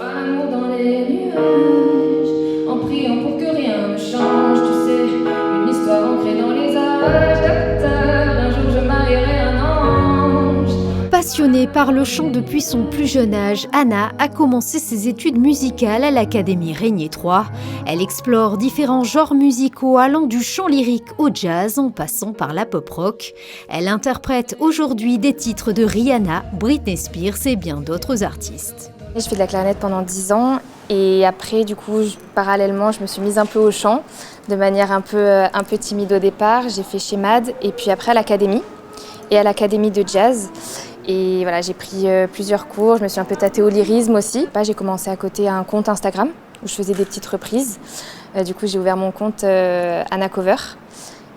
Amour dans les nuages, en priant pour que rien ne change, tu sais, une histoire ancrée dans les âges. Docteur, un jour je marierai un ange. Passionnée par le chant depuis son plus jeune âge, Anna a commencé ses études musicales à l'Académie Régnier 3. Elle explore différents genres musicaux allant du chant lyrique au jazz en passant par la pop rock. Elle interprète aujourd'hui des titres de Rihanna, Britney Spears et bien d'autres artistes. Je fais de la clarinette pendant 10 ans et après, du coup, parallèlement, je me suis mise un peu au chant de manière un peu timide au départ. J'ai fait chez MAD et puis après à l'académie et à l'académie de jazz. Et voilà, j'ai pris plusieurs cours, je me suis un peu tâtée au lyrisme aussi. J'ai commencé à côté un compte Instagram où je faisais des petites reprises. Du coup, j'ai ouvert mon compte Anna Cover.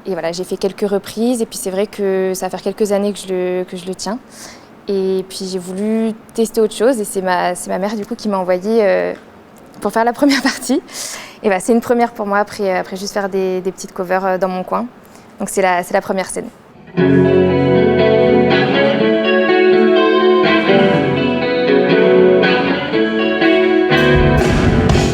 Et voilà, j'ai fait quelques reprises et puis c'est vrai que ça va faire quelques années que je le tiens. Et puis j'ai voulu tester autre chose et c'est ma mère du coup qui m'a envoyée pour faire la première partie. Et c'est une première pour moi après juste faire des petites covers dans mon coin. Donc c'est la première scène.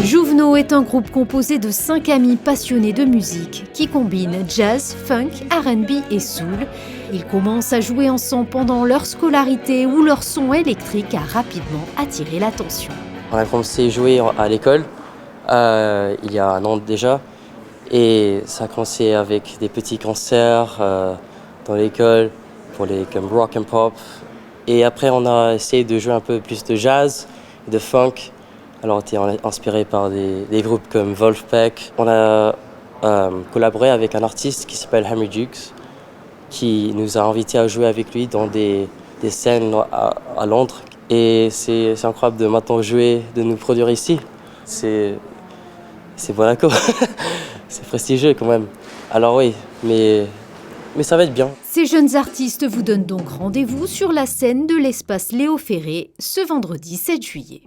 Juvenaux est un groupe composé de 5 amis passionnés de musique qui combinent jazz, funk, R&B et soul. Ils commencent à jouer ensemble pendant leur scolarité où leur son électrique a rapidement attiré l'attention. On a commencé à jouer à l'école il y a un an déjà et ça a commencé avec des petits concerts dans l'école comme rock and pop. Et après on a essayé de jouer un peu plus de jazz et de funk. Alors on était inspiré par des groupes comme Wolfpack. On a collaboré avec un artiste qui s'appelle Henry Dukes, qui nous a invités à jouer avec lui dans des scènes à Londres. Et c'est incroyable de maintenant jouer, de nous produire ici. C'est Monaco, c'est prestigieux quand même. Alors oui, mais ça va être bien. Ces jeunes artistes vous donnent donc rendez-vous sur la scène de l'espace Léo Ferré ce vendredi 7 juillet.